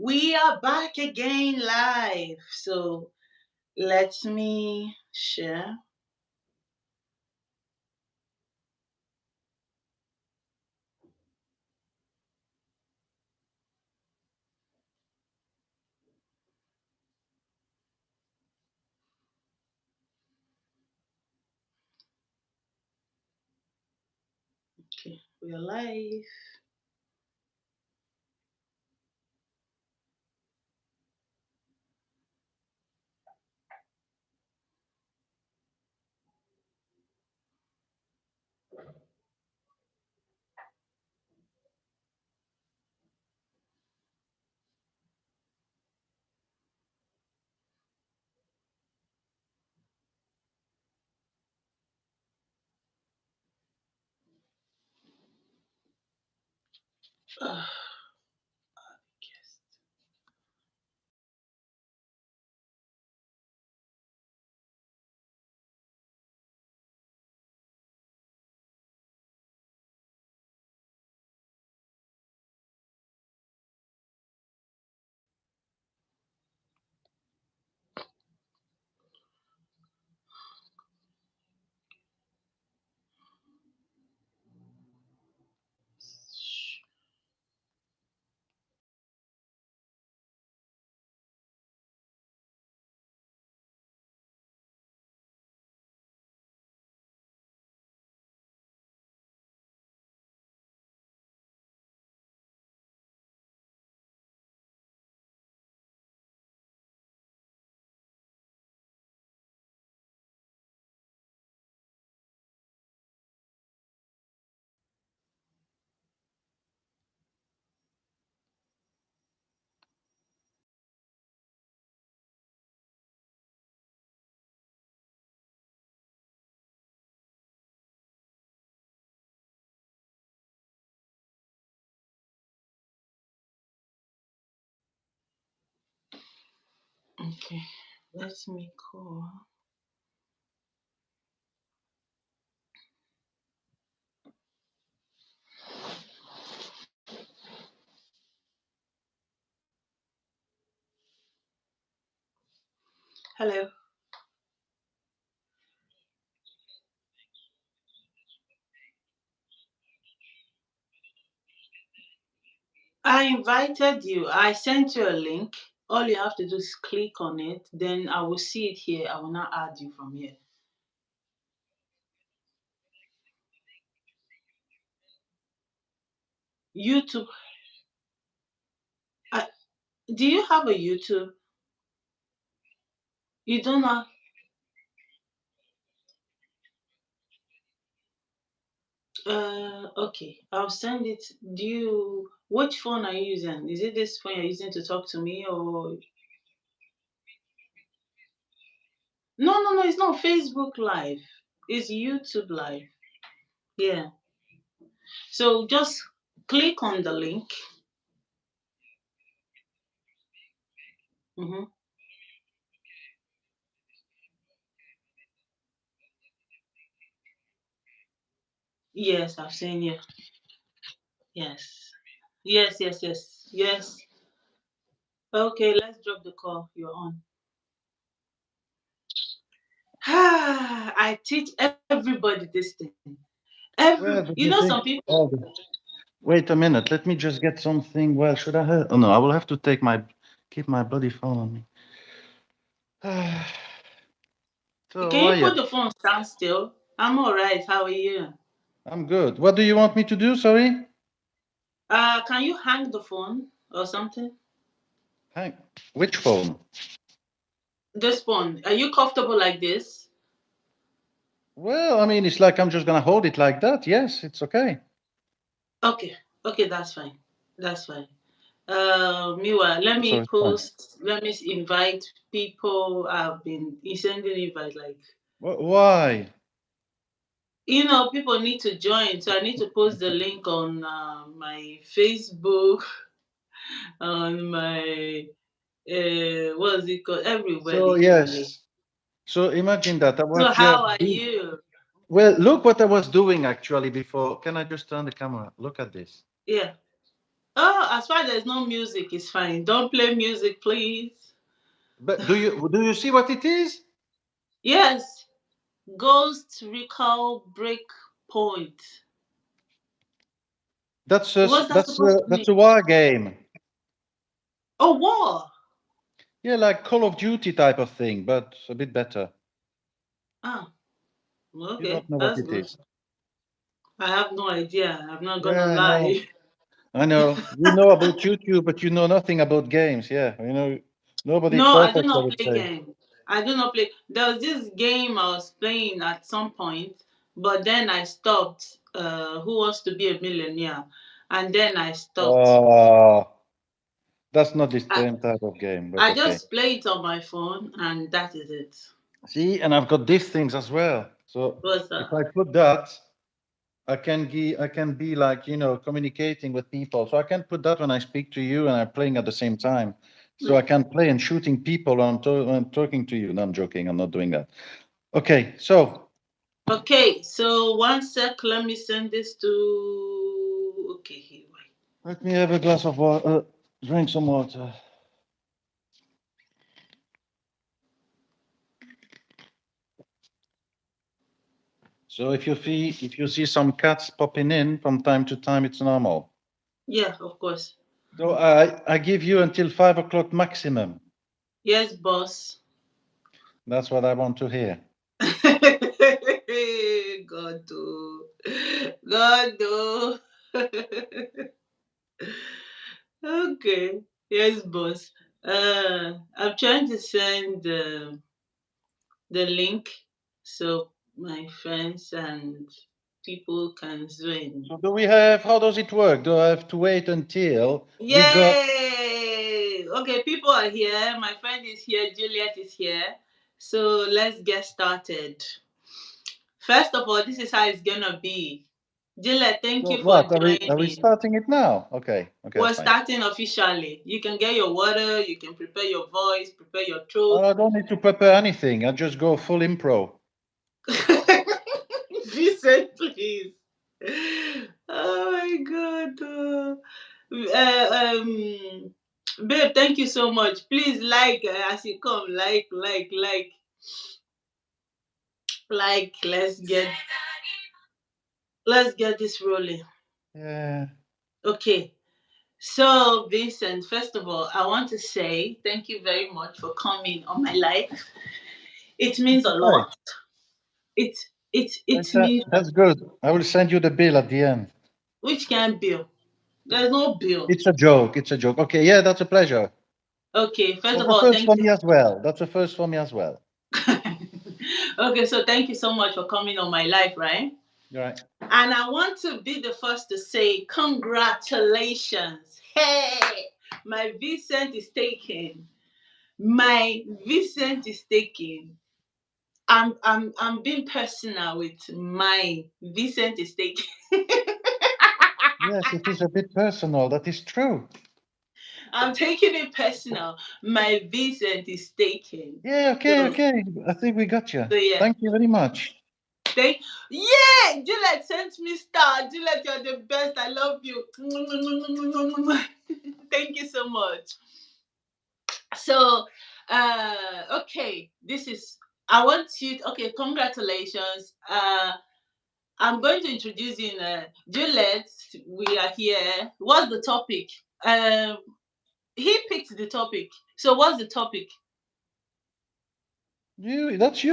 We are back again live. So let me share. Okay, we are live. Uh, okay, let me call. Hello. I invited you. I sent you a link. All you have to do is click on it. Then I will see it here. I will not add you from here. YouTube. Uh, do you have a YouTube? You don't have. Okay. I'll send it. Do you? Which phone are you using? Is it this phone you're using to talk to me, or no, no, no, it's not Facebook Live. It's YouTube Live. Yeah. So just click on the link. Hmm. Yes, I've seen you. Yes. Yes, yes, yes, yes. Okay, let's drop the call. You're on. I teach everybody this thing. Where did You you know, take some people. all the... Wait a minute. Let me just get something. Well, should I have... Oh, no, I will have to keep my bloody phone on me. So, Can how are you you? put the phone stand still? I'm all right. How are you? I'm good. What do you want me to do? Sorry? Can you hang the phone or something? Hang... Which phone? This phone. Are you comfortable like this? Well, I mean, it's like I'm just gonna hold it like that. Yes, it's okay. Okay. Okay, that's fine. That's fine. Meanwhile, let So me it's fine. post. Let me invite people. I've been sending invite like Why? people need to join. So I need to post the link on my Facebook, on my what's it called? Everywhere So, literally. yes. So imagine that. So What you how have are been... you? Well, look what I was doing actually before. Can I just turn the camera? Look at this. Yeah. Oh, as far as there's no music, it's fine. Don't play music, please. But do you see what it is? Yes, Ghost Recall Breakpoint. That's a What's that that's supposed a to that's mean? a war game. Oh, war. Yeah, like Call of Duty type of thing, but a bit better. Ah, You don't okay, know what that's it good. is. I have no idea. I'm not gonna Yeah, I know. lie. I know. You know about YouTube, but you know nothing about games. Yeah, nobody No, I do perfect, I not would play say. game. I do not play. There was this game I was playing at some point, but then I stopped. Who wants to be a millionaire? And then I stopped. Oh, that's not the I, same type of game, but I okay. just play it on my phone, and that is it. See, and I've got these things as well. So What's if that? I put that, I can be like, communicating with people. So I can put that when I speak to you and I'm playing at the same time. So I can play and shooting people when I'm talking to you. No, I'm joking. I'm not doing that. Okay, so Okay, so one sec. Let me send this to. Okay, here. let me have a glass of water, drink some water. So if you see some cats popping in from time to time, it's normal. Yeah, of course. So I give you until 5 o'clock maximum. Yes, boss. That's what I want to hear. God do. God do. Okay. Yes, boss. I'm trying to send the link so my friends and people can join. So how does it work? Do I have to wait until we got, Yay! Okay, people are here. My friend is here. Juliet is here. So let's get started. First of all, this is how it's gonna be. Juliet, thank you for what? Are we joining. starting it now? Okay, okay, We're that's fine. starting officially. You can get your water, you can prepare your voice, prepare your throat. I don't need to prepare anything. I just go full impro. Vincent, please. Oh my god. Babe, thank you so much. Please like as you come, like. Let's get this rolling. Yeah, Okay. So, Vincent, first of all, I want to say thank you very much for coming on my life. It means it's a okay. lot. It it That, means that's good. I will send you the bill at the end. which can bill. There's no bill. It's a joke. It's a joke. Okay, yeah, that's a pleasure. Okay, first That's of a all, first thank for you. me as well. That's a first for me as well. Okay, so thank you so much for coming on my life, right? You're right. And I want to be the first to say congratulations. Hey, my Vincent is taken. My Vincent is taken. I'm being personal with my Vincent is taken. Yes, it is a bit personal. That is true. I'm taking it personal. My Vincent is taken. Yeah, okay, So, okay. I think we got you. so yeah. Thank you very much. Thank yeah, Juliet sent me star. Juliet, you're the best. I love you. Thank you so much. So, okay, this is. I want you. Okay, congratulations. I'm going to introduce you. Juliet, we are here. What's the topic? Um, he picked the topic. So, what's the topic? That's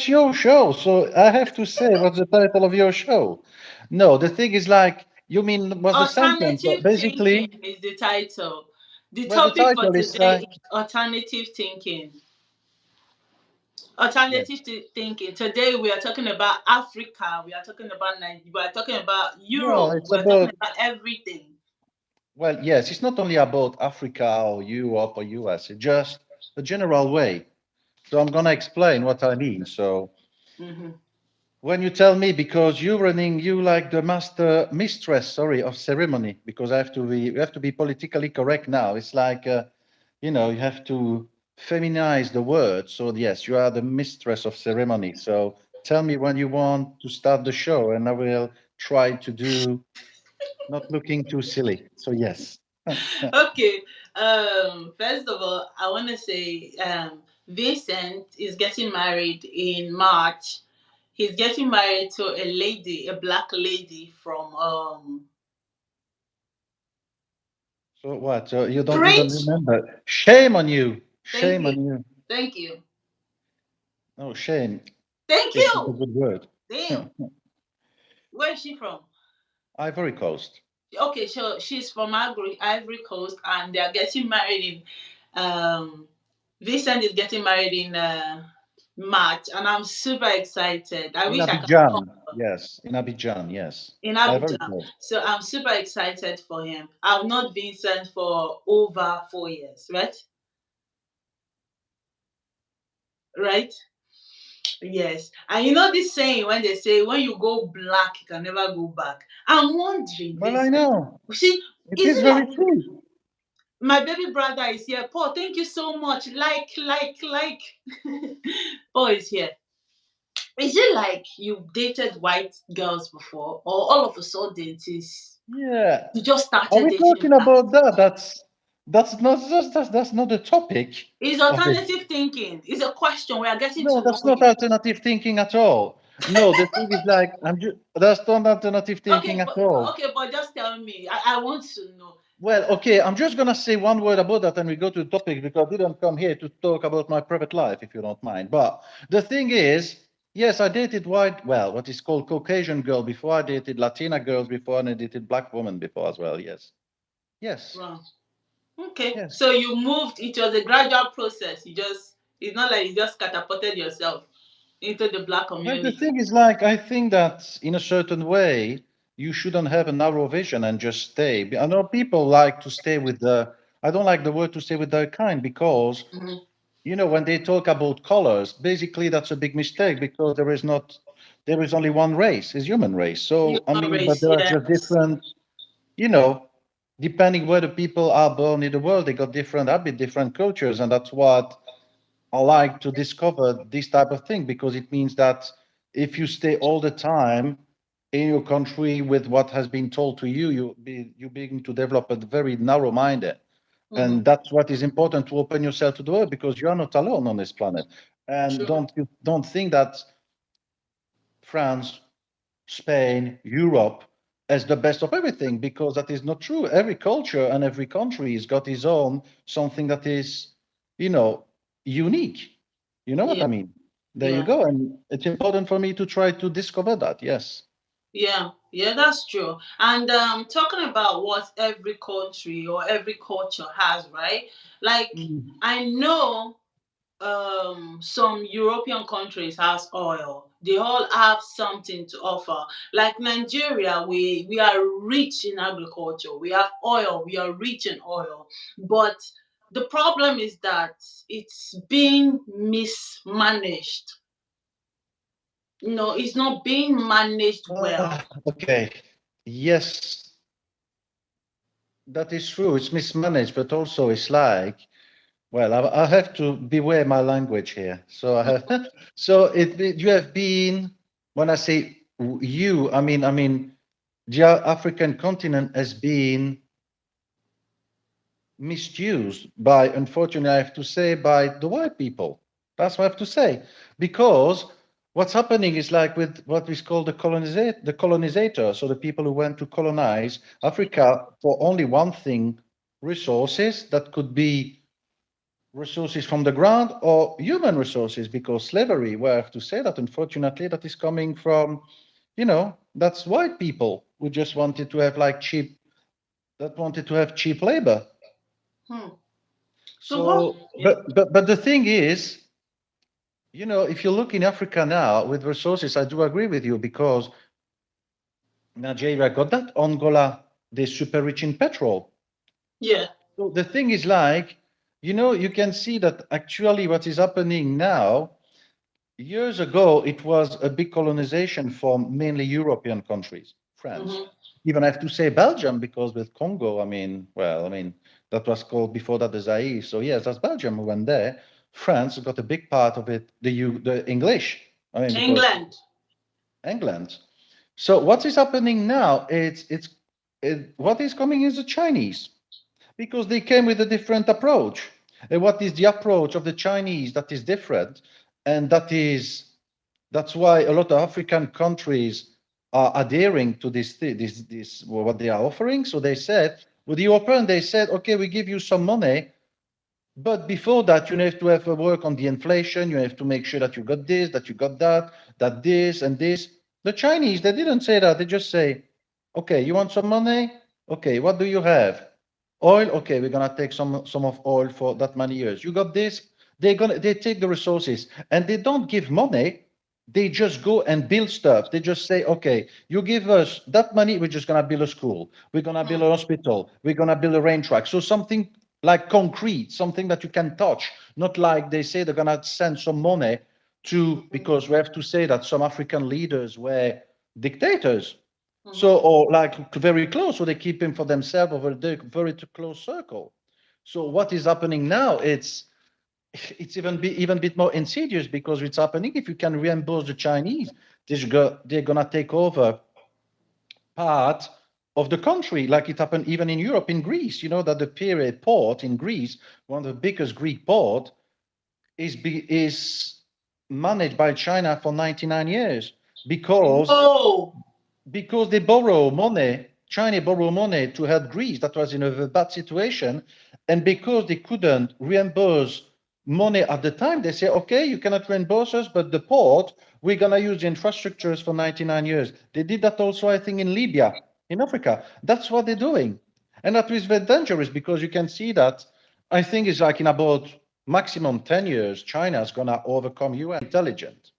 your show. So I have to say what's the title of your show. No, the thing is like, you mean was the sentence. Alternative Basically, thinking is the title. The well, the topic for title is today like, is alternative thinking. yeah. Thinking. Today we are talking about Africa. We are talking about Nigeria. We are talking about No, Europe. it's We are talking about, about everything. well, yes, it's not only about Africa or Europe or US, it's just the general way. So I'm gonna explain what I mean. So Hmm. when you tell me, because you like the mistress, sorry, of ceremony, because we have to be politically correct now. It's like, you have to feminize the word. So yes, you are the mistress of ceremony. So tell me when you want to start the show, and I will try to do not looking too silly. So yes. Okay. First of all, I want to say Vincent is getting married in March. He's getting married to a lady, a black lady from So what? So you don't even Preach. remember? Shame on you! Thank Shame you. on you! Thank you. No, shame. Thank It's not a you. good word. Damn. Where is she from? Ivory Coast. Okay, so she's from Ivory Coast, and they are getting married in. Vincent is getting married in March, and I'm super excited. I In wish I can come Abidjan, yes. In Abidjan, yes. in Ivory Abidjan. Coast. So I'm super excited for him. I've known Vincent for over 4 years, right? Right? Yes. And you know this saying when they say when you go black, you can never go back. I'm wondering, Well, I Vincent. know. See, It is is it very like true. my baby brother is here? Paul, thank you so much. Like. Paul is here. Is it like you dated white girls before, or all of a sudden it is Yeah. you just Are started we dating talking black? about that? That's not the topic It's of it. alternative thinking. It's a question. We are getting No, to that's know not you. alternative thinking at all. No, the thing is like that's not alternative thinking Okay, at all. but just tell me. I want to know. Well, okay, I'm just gonna say one word about that and we go to the topic because I didn't come here to talk about my private life, if you don't mind. But the thing is, yes, I dated what is called Caucasian girl before. I dated Latina girls before, and I dated black women before as well. Yes, yes, Wow. Okay. yes. So you moved. It was a gradual process. It's not like you just catapulted yourself into the black Well, the community. thing is, like, I think that in a certain way, you shouldn't have a narrow vision and just stay. I know people like to stay with I don't like the word to stay with their kind because Mhm. when they talk about colors, basically that's a big mistake because there is only one race, is human race. So, I Human mean, but race, there are just yes. different, you know, depending where the people are born in the world, they got different habits, different cultures. And that's what I like to discover this type of thing because it means that if you stay all the time in your country with what has been told to you, you begin to develop a very narrow minded. Hmm. And that's what is important to open yourself to the world because you are not alone on this planet. And True. don't think that France, Spain, Europe as the best of everything because that is not true. Every culture and every country has got its own something that is, you know, unique. You know what Yeah. I mean? There you Yeah. go. And it's important for me to try to discover that. Yes. Yeah. Yeah. That's true. And talking about what every country or every culture has, right? Like Mm. I know some European countries has oil. They all have something to offer. Like Nigeria, we are rich in agriculture. We have oil. We are rich in oil. But the problem is that it's being mismanaged. No, it's not being managed well. Okay. Yes, that is true. It's mismanaged, but also it's like, well, I have to beware my language here. So I have, so you have been, when I say you, I mean, the African continent has been misused by, unfortunately, I have to say, by the white people. That's what I have to say. Because what's happening is like with what is called the colonizator, so the people who went to colonize Africa for only one thing, resources that could be resources from the ground or human resources, because slavery, well, I have to say that unfortunately that is coming from, that's white people who just wanted to have like that wanted to have cheap labor. Hmm. So what? So, Yeah. but the thing is, if you look in Africa now with resources, I do agree with you because Nigeria got that, Angola, they're super rich in petrol. Yeah. So the thing is like, you can see that actually what is happening now, years ago, it was a big colonization from mainly European countries, France. Hmm. Even I have to say Belgium, because with Congo, I mean, that was called before that the Zaire. So yes, that's Belgium who went there. France got a big part of it, the English. I mean, because England. England. So what is happening now? What is coming is the Chinese. because they came with a different approach. And what is the approach of the Chinese that is different? And that's why a lot of African countries are adhering to this what they are offering. So they said with the open, they said, okay, we give you some money, but before that, you have to have a work on the inflation. You have to make sure that you got this, that you got that, that this and this. The Chinese, they didn't say that. They just say, okay, you want some money? Okay, what do you have? Oil? Okay, we're gonna take some of oil for that many years. You got this? They take the resources and they don't give money. They just go and build stuff. They just say, okay, you give us that money, we're just gonna build a school, we're gonna build a hospital, we're gonna build a rain track. So something like concrete, something that you can touch, not like they say they're gonna send some money to, because we have to say that some African leaders were dictators. So, Mhm. or like very close, so they keep him for themselves over a very close circle. So what is happening now? It's even a bit more insidious because it's happening. If you can reimburse the Chinese, they're gonna take over part of the country, like it happened even in Europe, in Greece. You know that the Piraeus port in Greece, one of the biggest Greek port, is managed by China for 99 years Whoa. because they borrow money. China borrow money to help Greece that was in a bad situation, and because they couldn't reimburse money at the time, they say, okay, you cannot reimburse us, but the port, we're gonna use the infrastructures for 99 years. They did that also, I think, in Libya, in Africa. That's what they're doing, and that is very dangerous because you can see that. I think it's like in about maximum 10 years, China is gonna overcome US intelligence.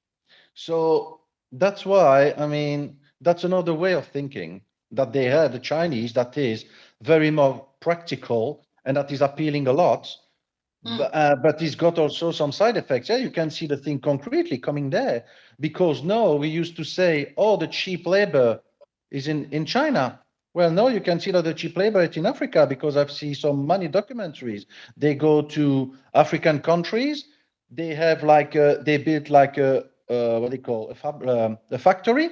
So that's why, I mean, that's another way of thinking that they have, the Chinese, that is very more practical and that is appealing a lot. Mm. But it's got also some side effects. Yeah, you can see the thing concretely coming there because no, we used to say, oh, the cheap labor is in China. Well, no, you can see that the cheap labor is in Africa because I've seen some money documentaries. They go to African countries. They have they built like what they call a factory.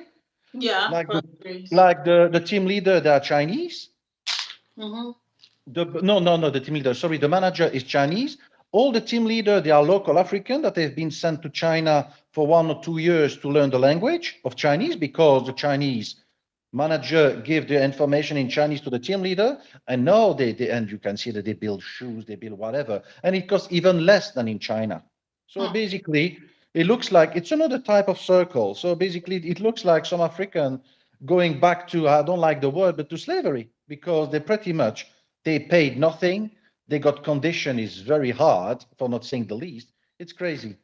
Yeah, Like the factories. like the team leader, they are Chinese. Mm-hmm. No, the team leader. Sorry, the manager is Chinese. All the team leader, they are local African that have been sent to China for 1 or 2 years to learn the language of Chinese because the Chinese manager give the information in Chinese to the team leader. And now and you can see that they build shoes, they build whatever, and it costs even less than in China. So Hmm. basically, it looks like it's another type of circle. So basically, it looks like some African going back to, I don't like the word, but to slavery because they pretty much they paid nothing. They got condition is very hard, for not saying the least. It's crazy.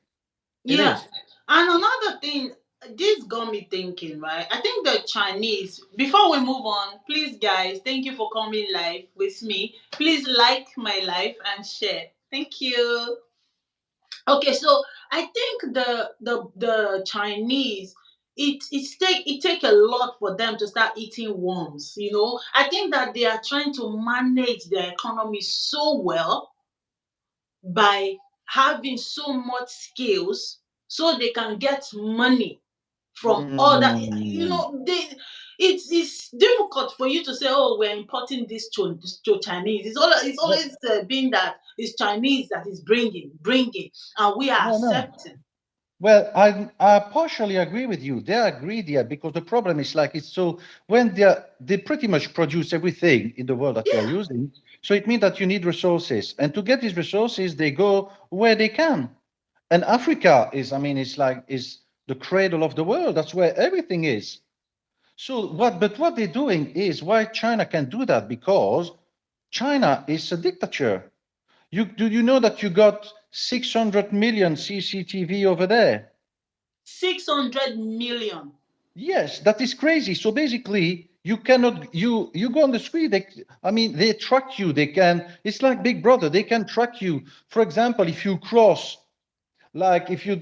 It Yes. is. And another thing, this got me thinking, right? I think the Chinese, before we move on, please, guys, thank you for coming live with me. Please like my live and share. Thank you. Okay, so I think the Chinese, it take a lot for them to start eating worms. I think that they are trying to manage their economy so well by having so much skills so they can get money from other. Mm. It's difficult for you to say, oh, we're importing this to Chinese. It's No, always being that it's Chinese that is bringing, and we are no. accepting. Well, I partially agree with you. They are greedy because the problem is like it's so when they pretty much produce everything in the world that you are Yeah. using. So it means that you need resources, and to get these resources, they go where they can. And Africa is, I mean, it's like is the cradle of the world. That's where everything is. So what they're doing is why China can do that because China is a dictature. Do you know that you got 600 million CCTV over there? 600 million. Yes, that is crazy. So basically, you cannot you go on the street. I mean, they track you. They can. It's like Big Brother. They can track you. For example, if you cross, like if you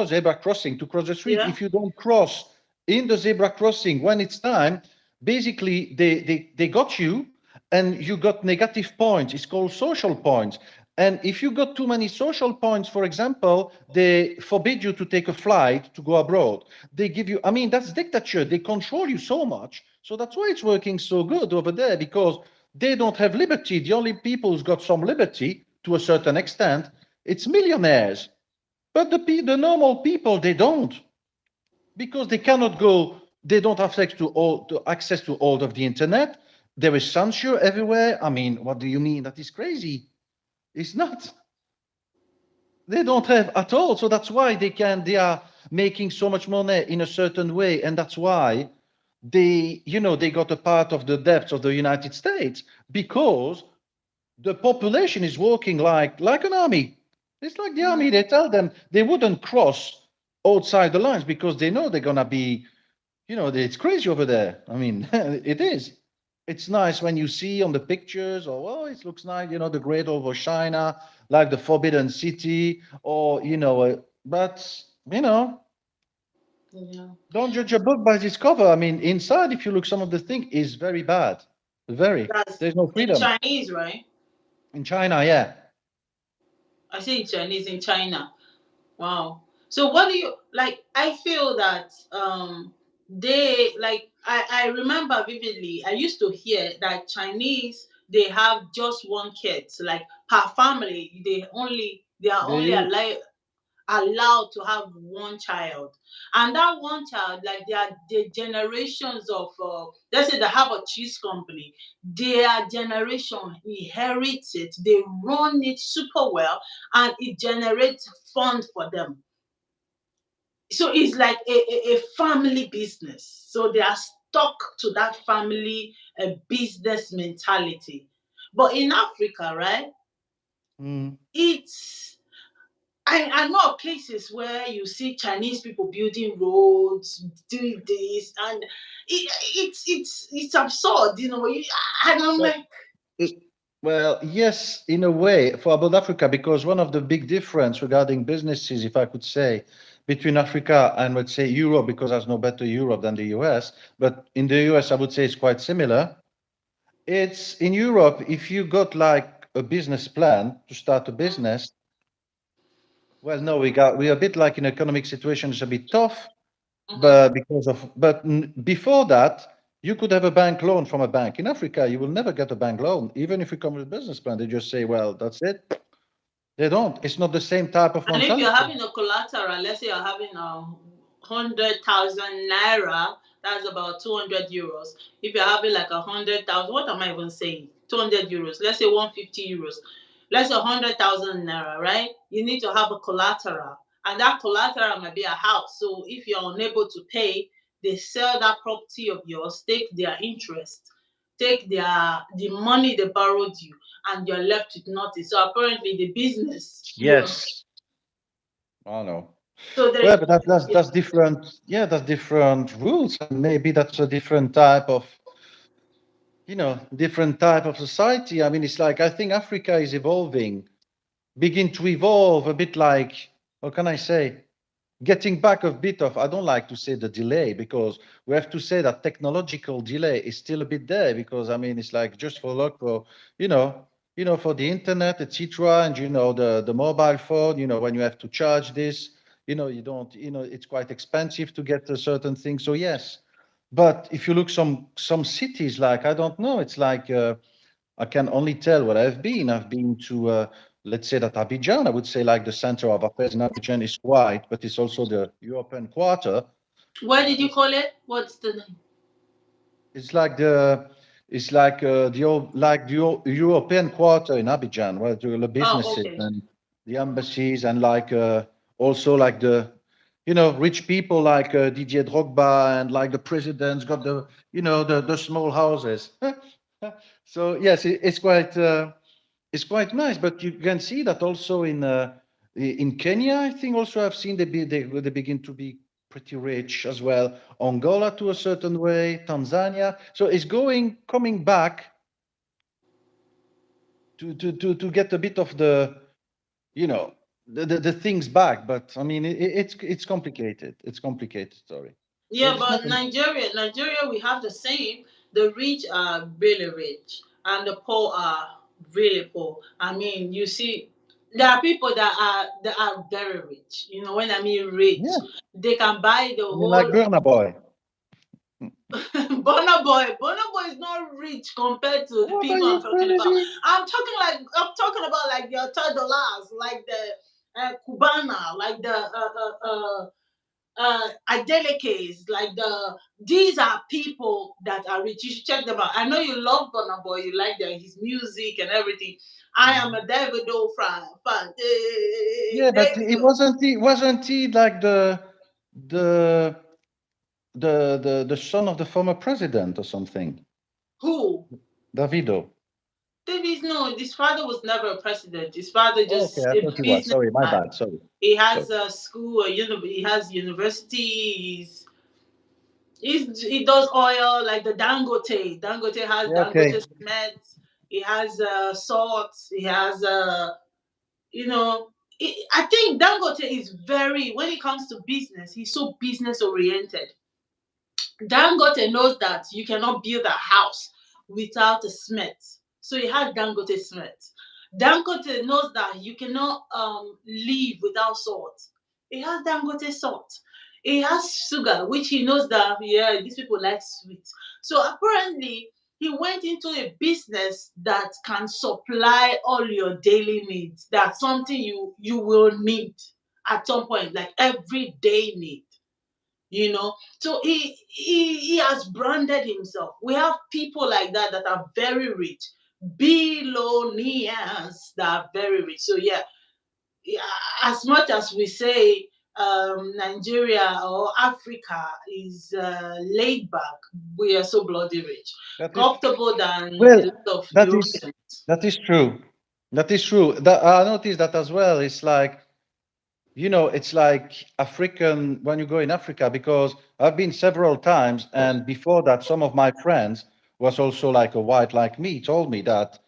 zebra crossing to cross the street. Yeah. If you don't cross in the zebra crossing when it's time, basically they got you, and you got negative points. It's called social points. And if you got too many social points, for example, they forbid you to take a flight to go abroad. They give you, I mean, that's dictature. They control you so much. So that's why it's working so good over there because They don't have liberty. The only people who's got some liberty to a certain extent, it's millionaires. But the normal people, they don't, because they cannot go. They don't have access to all of the internet. There is censure everywhere. I mean, what do you mean? That is crazy. It's not. They don't have at all. So that's why they are making so much money in a certain way. And that's why they got a part of the debts of the United States, because the population is working like an army. It's like the army. They tell them they wouldn't cross outside the lines because they know they're gonna be, it's crazy over there. I mean, it is. It's nice when you see on the pictures, or oh, it looks nice, the Great Wall of China, like the Forbidden City, or but Yeah. don't judge a book by its cover. I mean, inside, if you look, some of the thing is very bad, very. That's There's no in freedom Chinese, right? in China. Yeah, I say in Chinese in China. Wow. So what do you like? I feel that they like I remember vividly. I used to hear that Chinese they have just one kid. So like per family, they are they only use. allowed to have one child, and that one child, like the generations of let's say they have a cheese company, their generation inherits it, they run it super well, and it generates fund for them. So it's like a family business, so they are stuck to that family business mentality. But in Africa, right, Mm, it's I know of places where you see Chinese people building roads, doing this, and it's absurd, and I'm well, like, it- well, yes, in a way, for about Africa, because one of the big difference regarding businesses, if I could say, between Africa and, let's say, Europe, because there's no better Europe than the US, but in the US, I would say it's quite similar. It's in Europe, if you got like a business plan to start a business, well, no, we're a bit like in economic situation, it's a bit tough, mhm. but before that, you could have a bank loan from a bank. In Africa, you will never get a bank loan, even if you come with a business plan. They just say, well, that's it. They don't. It's not the same type of And if you're mentality. having a collateral, let's say you're having 100,000 naira, that's about 200 euros. If you're having like 100,000, what am I even saying? 200 euros. Let's say 150 euros. Let's say 100,000 naira, right? You need to have a collateral, and that collateral might be a house. So if you're unable to pay, they sell that property of yours, take their interest, take the money they borrowed you, and you're left with nothing. So apparently the business, Yes, I know. so there, Well, but that's different. Yeah, that's different rules, and maybe that's a different type of society. I mean, it's like I think Africa is evolving, begin to evolve a bit like, how can I say, getting back a bit of, I don't like to say the delay, because we have to say that technological delay is still a bit there, because I mean, it's like just for luck for, you know, for the internet, etc. And, the mobile phone, when you have to charge this, you don't, it's quite expensive to get a certain thing. So yes, but if you look some cities, like, I don't know, it's like, I can only tell what I've been. I've been to, let's say that Abidjan, I would say like the center of affairs in Abidjan is white, but it's also the European quarter. what did And you call it? What's the name? it's like it's like the European quarter in Abidjan, where the Oh, businesses okay. and the embassies, and like also like the rich people like Didier Drogba, and like the presidents got the small houses. So yes, it's quite nice, but you can see that also in Kenya. I think also I've seen they begin to be pretty rich as well. Angola to a certain way, Tanzania. So it's coming back to get a bit of you know the things back. But I mean, it's complicated. It's complicated story. Yeah, But it's not. but Nigeria, we have the same. The rich are really rich, and the poor are really poor. I mean, you see, there are people that are very rich. When I mean rich, Yeah, they can buy the I mean, like whole. Burna Boy. Burna Boy is not rich compared to the What are people I'm you talking about. crazy? I'm talking about like the $10, like the Cubana, like the Adelekes, like these are people that are rich. You should check them out. I know you love Burna Boy, you like his music and everything. I am a Davido fan. Yeah, but it Davido. wasn't he like the the son of the former president or something? Who? Davido. Davis, no, his father was never a president. His father Okay, just I a thought he was. Sorry, my businessman. bad. Sorry. He Sorry. has a school, he has university. He does oil like the Dangote. Dangote has Yeah, okay. Dangote cement. He has salt. He has you know. I think Dangote is very when it comes to business. He's so business oriented. Dangote knows that you cannot build a house without a cement. So he has Dangote cement. Dangote knows that you cannot live without salt. He has Dangote salt. He has sugar, which he knows that yeah, these people like sweet. So apparently he went into a business that can supply all your daily needs. That's something you will need at some point, like everyday need, so he has branded himself. We have people like that that are very rich, billionaires that are very rich. So yeah, yeah, as much as we say Nigeria or Africa is laid back, we are so bloody rich, That is comfortable than a well. lot of That is Europeans. that is true. That is true. I noticed that as well. It's like it's like African when you go in Africa because I've been several times, and before that, some of my friends was also like a white like me told me that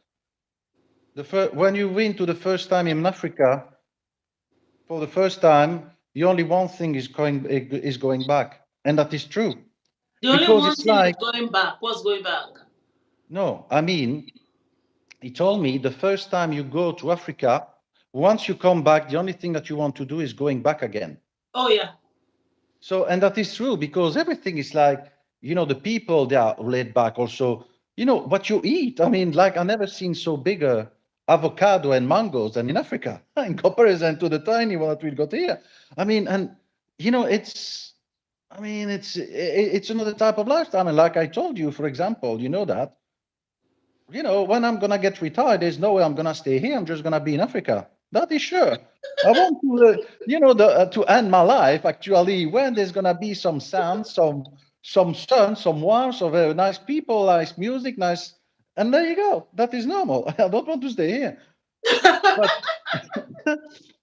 when you went to the first time in Africa for the first time, the only one thing is going back, and that is true The only because one it's thing is like going back. What's going back? no, I mean he told me the first time you go to Africa, once you come back, the only thing that you want to do is going back again. Oh yeah. So, and that is true because everything is like, the people, they are laid back also, what you eat. I mean, like, I never seen so bigger avocado and mangoes than in Africa in comparison to the tiny one that we got here. I mean, and, it's another type of lifestyle. And like I told you, for example, that when I'm gonna get retired, there's no way I'm gonna stay here. I'm just gonna be in Africa. That is sure. I want to, to end my life actually when there's gonna be some sound, some sun, some warmth, some very nice people, nice music, nice, and there you go. That is normal. I don't want to stay here. But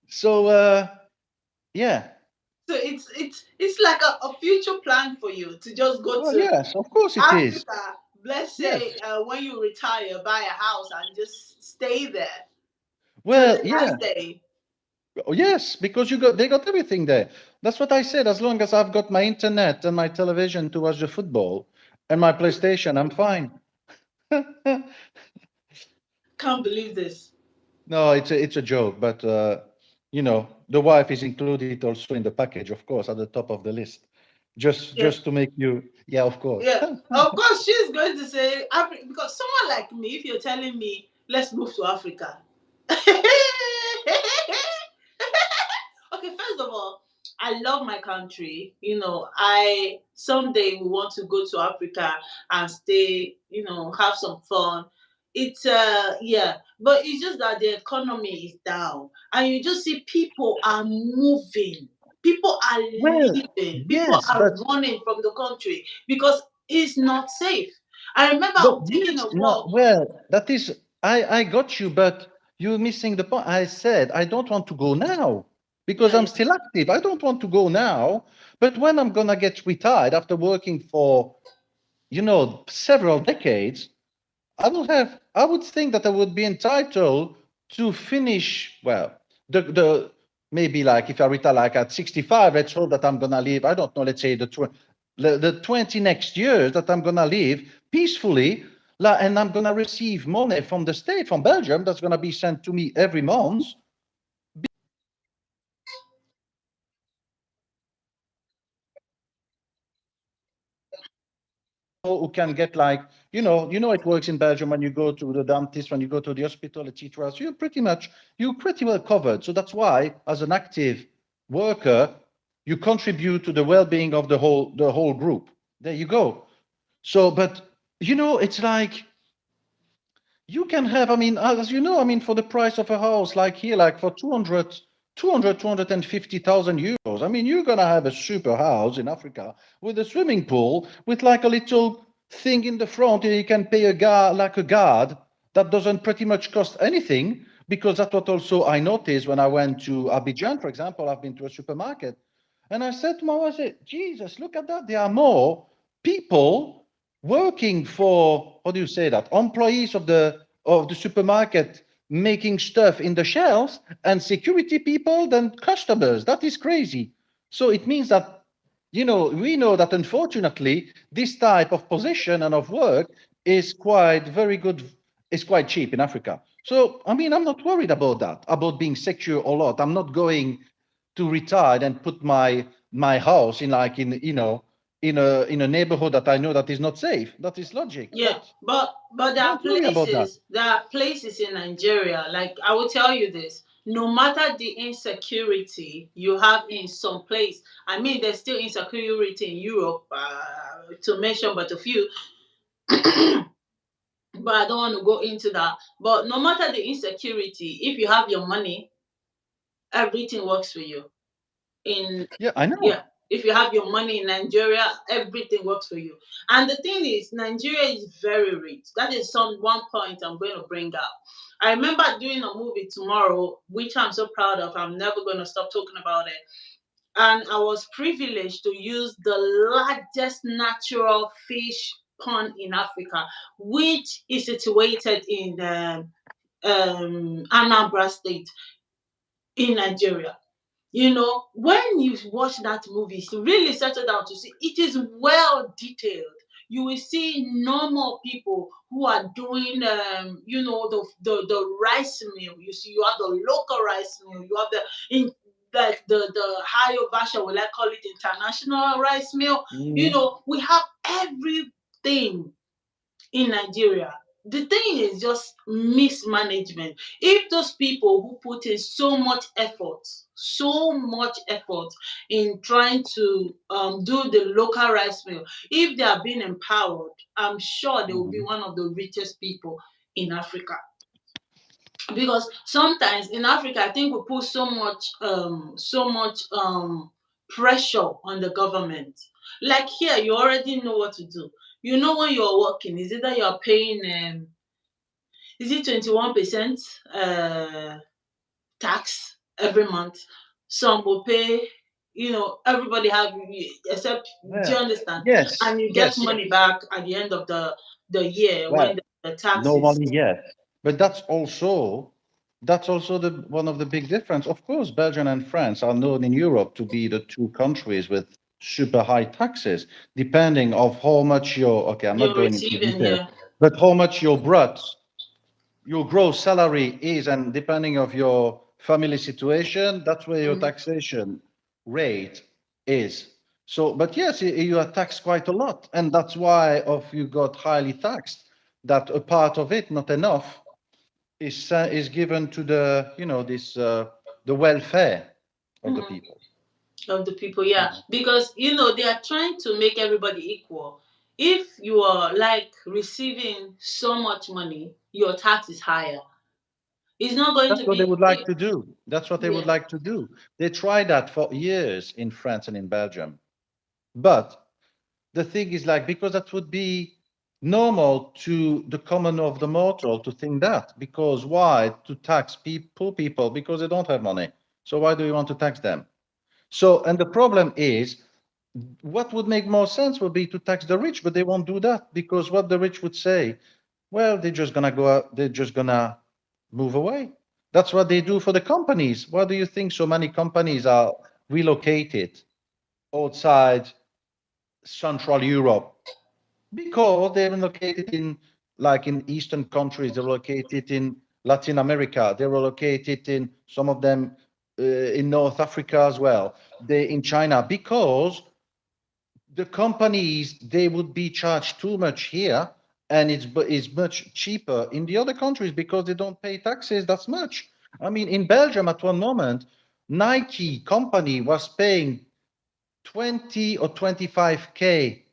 so yeah. So it's like a future plan for you to just go Well, to yes, of course it is. Africa. Let's Yes. say when you retire, buy a house and just stay there till Well, the yeah. last day. Oh, yes, because they got everything there. That's what I said. As long as I've got my internet and my television to watch the football and my PlayStation, I'm fine. Can't believe this. No, it's a joke, but the wife is included also in the package, of course, at the top of the list. Just Yeah, just to make you, yeah, of course. yeah. Of course, she's going to say Africa because someone like me, if you're telling me let's move to Africa. Okay, first of all, I love my country. I someday we want to go to Africa and stay, have some fun. It's yeah, but it's just that the economy is down and you just see people are moving. People are Well, leaving. People yes, are but running from the country because it's not safe. I remember but taking a yes, no, walk. well, that is, I got you, but you're missing the point. I said I don't want to go now because Yeah. I'm still active. I don't want to go now, but when I'm gonna get retired after working for, several decades, I would think that I would be entitled to finish, well, the maybe like if I retire like at 65, let's hope that I'm gonna live, I don't know, let's say the 20 next years that I'm gonna live peacefully, and I'm gonna receive money from the state, from Belgium, that's gonna be sent to me every month. people who can get like, it works in Belgium when you go to the dentist, when you go to the hospital, etc. So you're pretty well covered. So that's why, as an active worker, you contribute to the well-being of the whole group. There you go. So, but it's like you can have, I mean, as you know, I mean, for the price of a house, like here, like for 250,000 euros, I mean, you're going to have a super house in Africa with a swimming pool, with like a little thing in the front, and you can pay like a guard that doesn't pretty much cost anything, because that's what also I noticed when I went to Abidjan, for example. I've been to a supermarket, and I said to my wife, I said, Jesus, look at that. There are more people working for, how do you say that, employees of the supermarket, making stuff in the shelves, and security people than customers. That is crazy. So it means that, we know that unfortunately this type of position and of work is quite cheap in Africa. So I mean, I'm not worried about that, about being secure or not. I'm not going to retire and put my house in, like, in a neighborhood that I know that is not safe. That is logic. Yeah, But but don't worry about that. there are places in Nigeria, like I will tell you this, no matter the insecurity you have in some place, I mean there's still insecurity in Europe, to mention but a few, but I don't want to go into that. But no matter the insecurity, if you have your money, everything works for you. In Yeah, I know. Yeah, if you have your money in Nigeria, everything works for you. And the thing is, Nigeria is very rich. That is one point I'm going to bring up. I remember doing a movie tomorrow, which I'm so proud of. I'm never going to stop talking about it. And I was privileged to use the largest natural fish pond in Africa, which is situated in Anambra State in Nigeria. When you watch that movie, so really settle down to see, it is well detailed. You will see normal people who are doing, the rice mill. You see, you have the local rice mill. You have the higher version, will I call it, international rice mill. Mhm. We have everything in Nigeria. The thing is just mismanagement. If those people who put in so much effort in trying to do the local rice mill, if they are being empowered, I'm sure they will be Mhm. one of the richest people in Africa. Because sometimes in Africa, I think we put so much pressure on the government. Like here, you already know what to do. When you're working, is either you're paying is it 21% tax every month. Some will pay, everybody have, except, do you Yeah. understand? Yes. And you get Yes. money back at the end of the year Well, when the tax is. normally, yes. But that's also the one of the big difference. Of course, Belgium and France are known in Europe to be the two countries with super high taxes, depending of how much okay, I'm not You're going into receiving, detail, yeah. but how much your gross salary is, and depending of your family situation, that's where your Mhm. taxation rate is. So, but yes, you are taxed quite a lot, and that's why of you got highly taxed. That a part of it, not enough, is given to the welfare of the Mhm. people. Of the people, yeah, because they are trying to make everybody equal. If you are like receiving so much money, your tax is higher. It's not going That's to what they be would like to do. That's what they would yeah. like to do. They tried that for years in France and in Belgium, but the thing is, like, because that would be normal to the common of the mortal to think that, because why to tax poor people, because they don't have money, so why do you want to tax them? So, and the problem is, what would make more sense would be to tax the rich, but they won't do that, because what the rich would say, well, they're just gonna go out, they're just gonna move away. That's what they do for the companies. Why do you think so many companies are relocated outside Central Europe? Because they're located in, like, in Eastern countries, they're located in Latin America, they're located in some of them in North Africa as well, they in China, because the companies, they would be charged too much here, and it's much cheaper in the other countries because they don't pay taxes that much. I mean, in Belgium at one moment, Nike company was paying 20 or 25K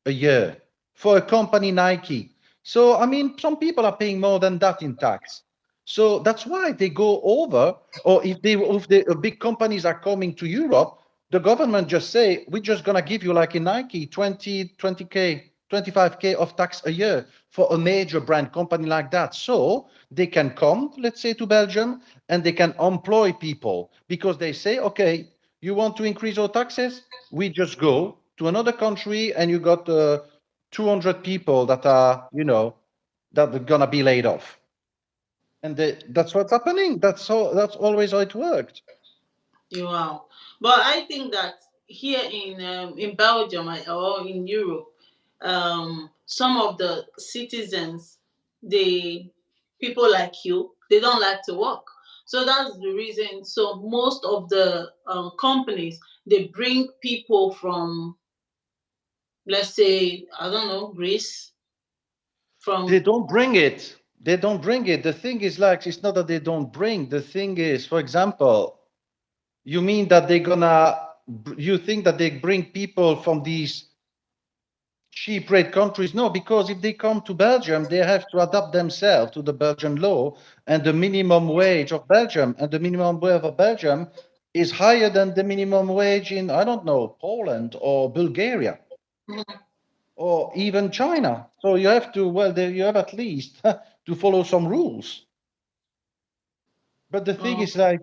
a year for a company Nike. So, I mean, some people are paying more than that in tax. So that's why they go over, or if the big companies are coming to Europe, the government just say, we're just gonna give you like in Nike 20K, 25K of tax a year for a major brand company like that. So they can come, let's say, to Belgium and they can employ people because they say, okay, you want to increase our taxes? We just go to another country and you got 200 people that are, that are gonna be laid off. And that's what's happening. That's always how it worked. Wow. But I think that here in Belgium or in Europe, some of the citizens, they people like you, they don't like to work. So that's the reason. So most of the companies, they bring people from, let's say, I don't know, Greece, They from. don't bring it. They don't bring it. The thing is like, it's not that they don't bring. The thing is, for example, you mean that you think that they bring people from these cheap rate countries? No, because if they come to Belgium, they have to adapt themselves to the Belgian law and the minimum wage of Belgium. And the minimum wage of Belgium is higher than the minimum wage in, I don't know, Poland or Bulgaria or even China. So you have to, well, there you have at least to follow some rules. But the thing Oh, is, like,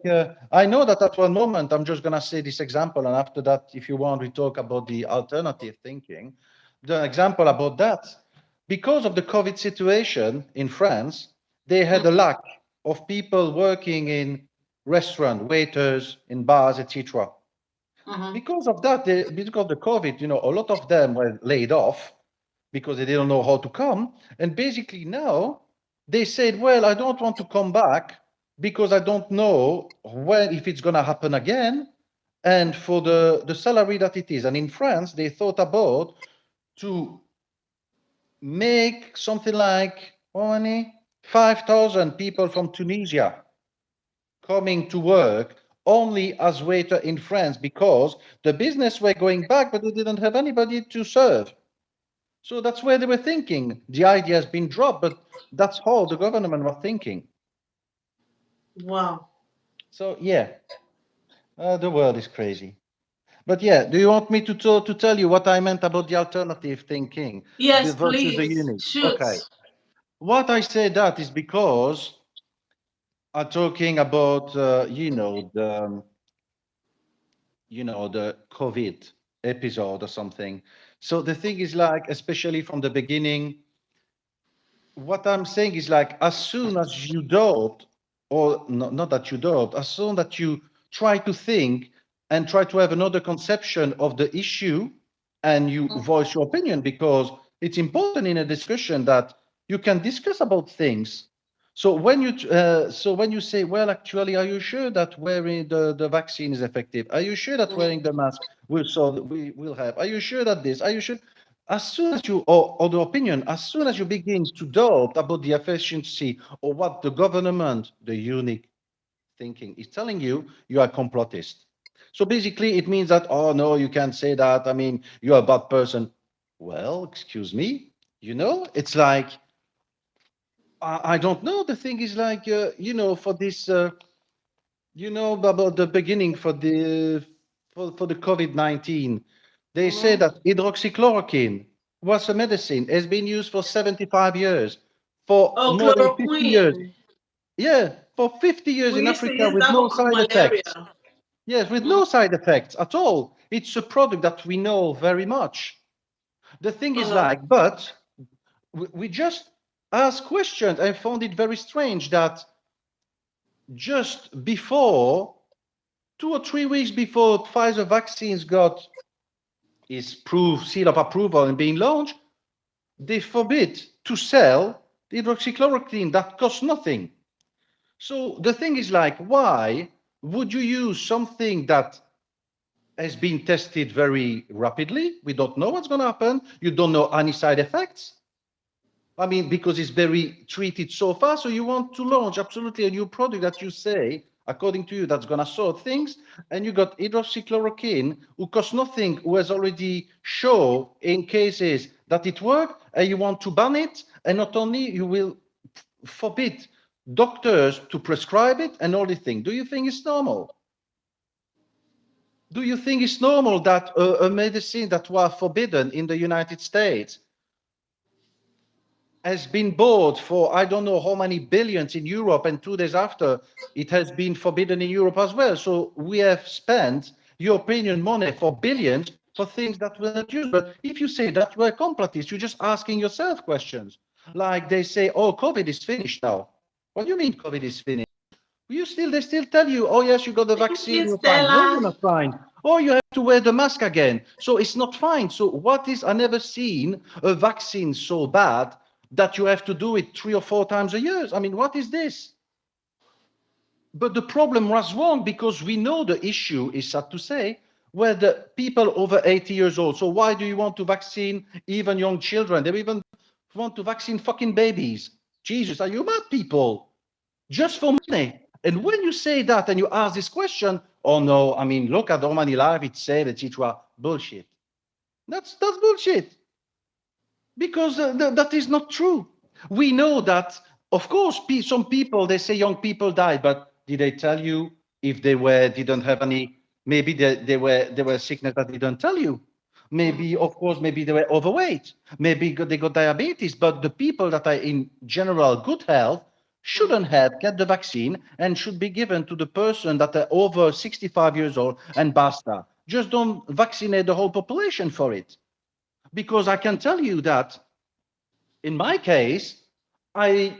I know that at one moment, I'm just going to say this example. And after that, if you want, we talk about the alternative thinking. The example about that, because of the COVID situation in France, they had a lack of people working in restaurant, waiters, in bars, etc. mm-hmm. Because of that, because of the COVID, a lot of them were laid off because they didn't know how to come. And basically now they said, well, I don't want to come back because I don't know when, if it's going to happen again. And for the salary that it is. And in France, they thought about to make something like how many? 5,000 people from Tunisia coming to work only as waiter in France because the business were going back, but they didn't have anybody to serve. So that's where they were thinking. The idea has been dropped, but that's how the government was thinking. Wow. So yeah, the world is crazy. But yeah, do you want me to tell you what I meant about the alternative thinking Yes, versus the please unique? shoot. Okay. What I say that is because I'm talking about, the COVID episode or something. So the thing is like, especially from the beginning, what I'm saying is like, as soon as you doubt, or not that you doubt, as soon that you try to think and try to have another conception of the issue and you voice your opinion, because it's important in a discussion that you can discuss about things. So when you say, well, actually, are you sure that wearing the vaccine is effective? Are you sure that wearing the mask we will have? Are you sure that this? Are you sure? As soon as or the opinion, as soon as you begin to doubt about the efficiency or what the government, the unique thinking is telling you, you are complotist. So basically, it means that, oh no, you can't say that. I mean, you're a bad person. Well, excuse me. It's like, I don't know. The thing is like, for this, about the beginning for the COVID-19, they say Mm-hmm. that hydroxychloroquine was a medicine, has been used for 75 years, for Oh, more than 50 years. chloroquine. Yeah, for 50 years We in used to Africa use with that no for side effects. malaria. Yes, with Mm. no side effects at all. It's a product that we know very much. The thing is Uh, like, but we just ask questions. I found it very strange that just before 2 or 3 weeks before Pfizer vaccines got its seal of approval and being launched, they forbid to sell the hydroxychloroquine that costs nothing. So the thing is like, why would you use something that has been tested very rapidly. We don't know what's going to happen. You don't know any side effects. I mean, because it's very treated so far. So you want to launch absolutely a new product that you say, according to you, that's going to sort things. And you got hydroxychloroquine, who costs nothing, who has already shown in cases that it worked, and you want to ban it. And not only you will forbid doctors to prescribe it and all these things. Do you think it's normal? Do you think it's normal that a medicine that was forbidden in the United States has been bought for I don't know how many billions in Europe, and 2 days after it has been forbidden in Europe as well? So we have spent European money for billions for things that were not used. But if you say that you are a complotist, you're just asking yourself questions. Like they say, oh, COVID is finished now. What do you mean COVID is finished? They still tell you, oh yes, you got the Thank vaccine, you, you're fine. No, you're Stella. not fine. Or you have to wear the mask again. So it's not fine. So what is, I never seen a vaccine so bad that you have to do it 3 or 4 times a year. I mean, what is this? But the problem was wrong because we know the issue is sad to say, where the people over 80 years old. So why do you want to vaccine even young children? They even want to vaccine fucking babies. Jesus, are you mad people? Just for money. And when you say that and you ask this question, oh no, I mean, look at how many lives it saved, etc. Bullshit. That's bullshit because that is not true. We know that, of course, some people they say young people die, but did they tell you if they were didn't have any? Maybe they were sickness that they didn't tell you. Maybe, of course, maybe they were overweight. Maybe they got diabetes. But the people that are in general good health shouldn't have get the vaccine and should be given to the person that are over 65 years old and basta. Just don't vaccinate the whole population for it. Because I can tell you that in my case, I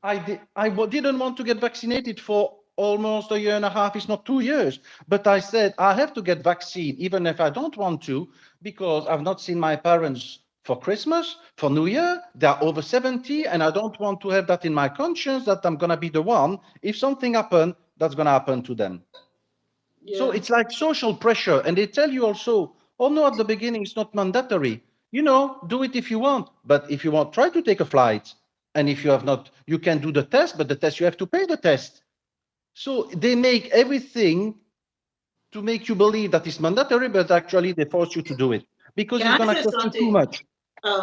didn't want to get vaccinated for almost a year and a half. It's not 2 years, but I said I have to get vaccine even if I don't want to because I've not seen my parents for Christmas, for New Year. They're over 70, and I don't want to have that in my conscience that I'm gonna be the one if something happen that's gonna happen to them. So Yeah. it's like social pressure. And they tell you also, oh no, at the beginning it's not mandatory. Do it if you want. But if you want, try to take a flight. And if you have not, you can do the test, but the test, you have to pay the test. So they make everything to make you believe that it's mandatory, but actually they force you to do it because it's Can I going to say cost you too something? much.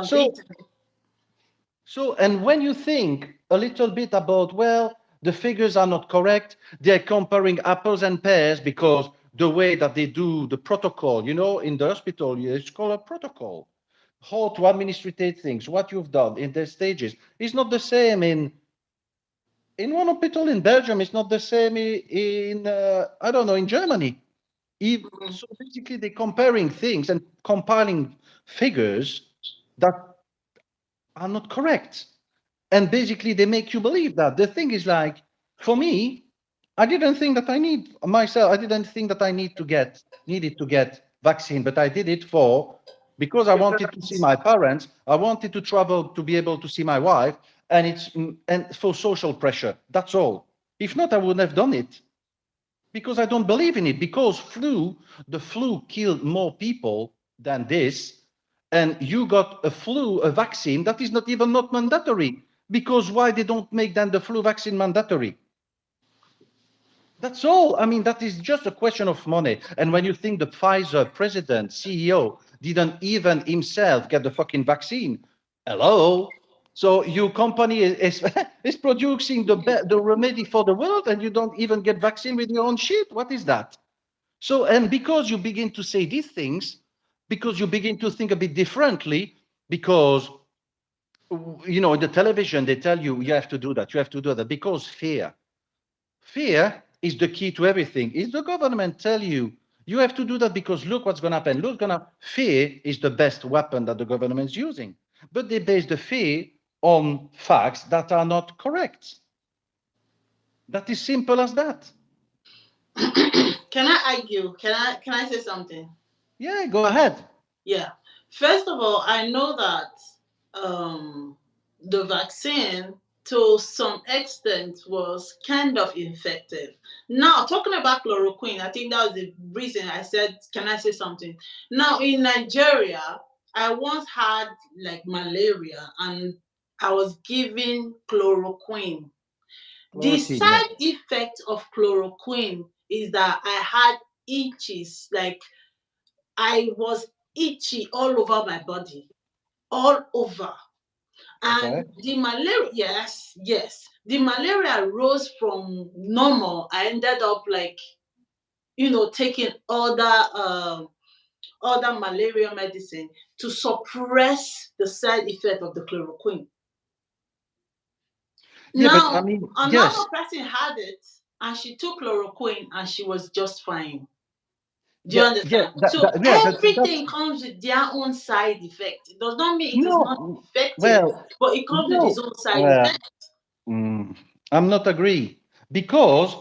So Victor? and when you think a little bit about, well, the figures are not correct, they're comparing apples and pears because the way that they do the protocol, in the hospital, it's called a protocol. How to administrate things, what you've done in the stages is not the same in one hospital in Belgium. It's not the same in I don't know, in Germany. Mhm. So basically, they're comparing things and compiling figures that are not correct. And basically they make you believe that. The thing is, like, for me, I didn't think that I needed to get vaccine, but I did it for because I Your wanted to see parents. my parents. I wanted to travel to be able to see my wife, and and for social pressure. That's all. If not, I wouldn't have done it because I don't believe in it. Because the flu killed more people than this, and you got a vaccine that is not even not mandatory. Because why they don't make then the flu vaccine mandatory? That's all. I mean, that is just a question of money. And when you think the Pfizer president, CEO, didn't even himself get the fucking vaccine, hello. So your company is is producing the remedy for the world, and you don't even get vaccine with your own shit. What is that? So, and because you begin to say these things, because you begin to think a bit differently, because in the television they tell you you have to do that, you have to do that, because fear is the key to everything. If the government tell you you have to do that because look what's going to happen, fear is the best weapon that the government is using, but they base the fear on facts that are not correct. That is simple as that. Can I argue? Can I say something? Yeah, go ahead. Yeah. First of all, I know that the vaccine. to some extent was kind of effective. Now, talking about chloroquine, I think that was the reason I said, can I say something? Now, in Nigeria, I once had like malaria and I was given chloroquine. The Chloroquine, yeah. side effect of chloroquine is that I had itches, like I was itchy all over my body, all over. Okay. And the malaria, yes, yes, the malaria rose from normal. I ended up like, taking other malaria medicine to suppress the side effect of the chloroquine. Yeah, but I Now, mean, another yes, person had it and she took chloroquine and she was just fine. Do you yeah, yeah, understand? So yeah, but that's everything comes with their own side effect. It does not mean it is not no, effective, well, but it comes with its no, own side well, effect. I'm not agree because,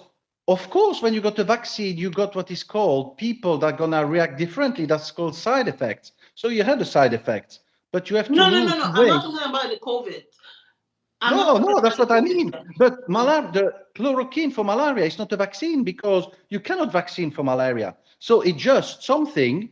of course, when you got a vaccine, you got what is called people that are gonna react differently. That's called side effects. So you had the side effects, but you have to No, no, rule no, to no. I'm not wait. talking about the COVID. I'm not No, talking no, about that's the what I COVID. mean. But Mm. the chloroquine for malaria is not a vaccine because you cannot vaccine for malaria. So it's just something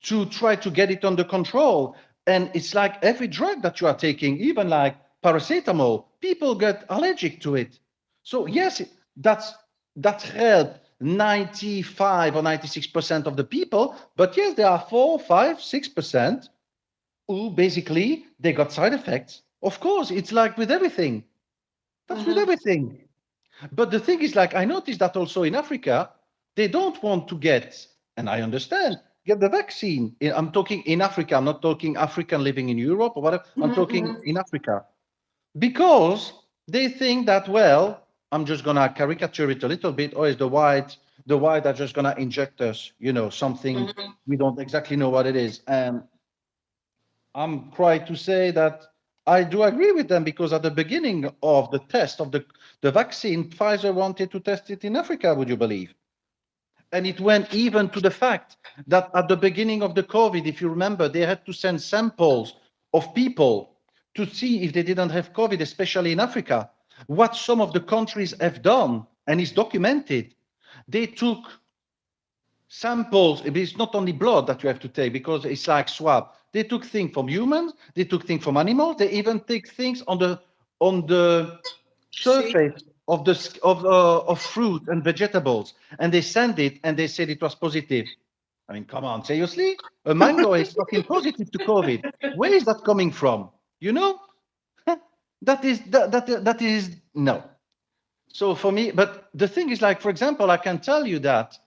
to try to get it under control. And it's like every drug that you are taking, even like paracetamol, people get allergic to it. So yes, that helped 95 or 96% of the people. But yes, there are 4, 5, 6% who basically they got side effects. Of course, it's like with everything. That's with Mhm. everything. But the thing is, like, I noticed that also in Africa, they don't want to get, and I understand, get the vaccine. I'm talking in Africa. I'm not talking African living in Europe or whatever. I'm Mhm. talking Mhm. in Africa because they think that, well, I'm just gonna caricature it a little bit, or is the white are just gonna inject us, something Mhm. we don't exactly know what it is. And I'm quite to say that I do agree with them because at the beginning of the test of the vaccine, Pfizer wanted to test it in Africa, would you believe? And it went even to the fact that at the beginning of the COVID, if you remember, they had to send samples of people to see if they didn't have COVID, especially in Africa. What some of the countries have done, and is documented, they took samples. It's not only blood that you have to take because it's like swab. They took things from humans, they took things from animals, they even take things on the See? surface of of fruit and vegetables, and they send it and they said it was positive. I mean, come on, seriously? A mango is fucking positive to COVID. Where is that coming from? You know, that is no. So for me, but the thing is, like, for example, I can tell you that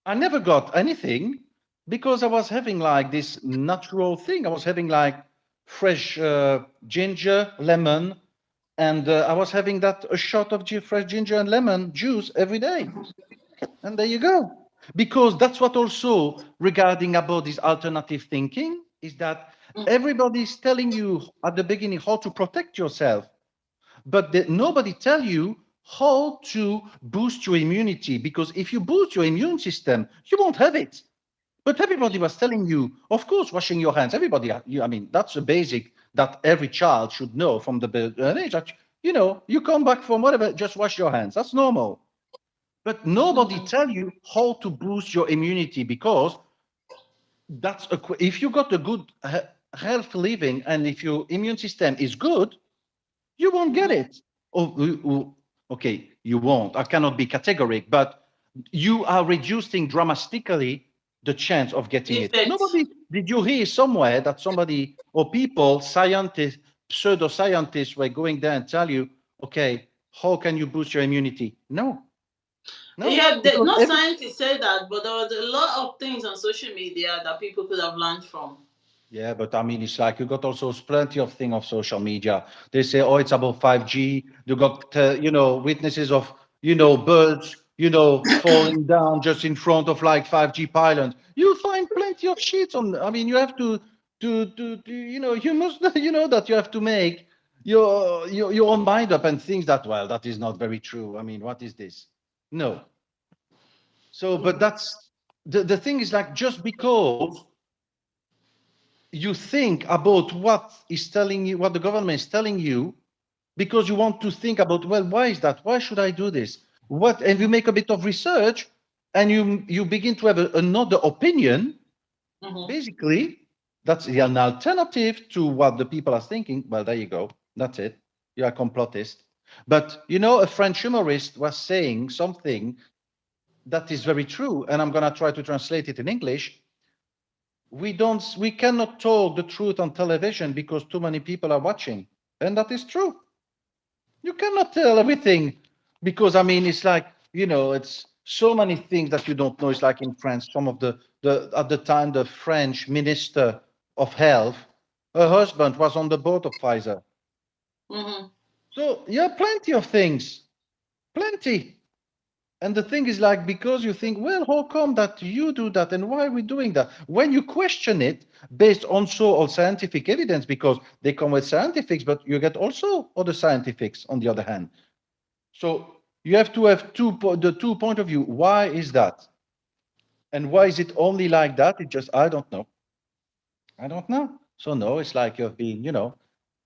I never got anything because I was having like this natural thing. I was having like fresh ginger, lemon, and I was having that a shot of fresh ginger and lemon juice every day. And there you go. Because that's what also regarding about this alternative thinking is that everybody is telling you at the beginning how to protect yourself, but nobody tell you how to boost your immunity. Because if you boost your immune system, you won't have it. But everybody was telling you, of course, washing your hands. Everybody, I mean, that's a basic that every child should know from the age. That, you come back from whatever, just wash your hands. That's normal. But nobody Mhm. tell you how to boost your immunity because if you got a good health living and if your immune system is good, you won't get Mhm. it. Okay, you won't. I cannot be categoric, but you are reducing dramatically the chance of getting it. Effect. Nobody, did you hear somewhere that somebody or people, scientists, pseudoscientists were going there and tell you, okay, how can you boost your immunity? No, no, Yeah, because no scientists say that, but there was a lot of things on social media that people could have learned from. yeah, but I mean, it's like you got also plenty of thing of social media. They say, oh, it's about 5G. You got, witnesses of, birds, falling down just in front of like 5G pylons. You find plenty of shit on. I mean, you have you must, that you have to make your own mind up and things that, well, that is not very true. I mean, what is this? No. So, but that's the thing is like just because you think about what the government is telling you, because you want to think about, well, why is that? Why should I do this? What? And you make a bit of research, and you begin to have another opinion. Mm-hmm. Basically, that's an alternative to what the people are thinking. Well, there you go. That's it. You are a complotist. But a French humorist was saying something that is very true, and I'm going to try to translate it in English. We cannot talk the truth on television because too many people are watching, and that is true. You cannot tell everything because I mean it's like it's so many things that you don't know. It's like in France, some of the at the time the French minister of health, her husband was on the board of Pfizer. Mm-hmm. So yeah, plenty of things, plenty. And the thing is like because you think, well, how come that you do that and why are we doing that? When you question it based also on scientific evidence, because they come with scientifics, but you get also other scientifics on the other hand. So you have to have the two point of view. Why is that? And why is it only like that? It just I don't know. I don't know. So no, it's like you've been,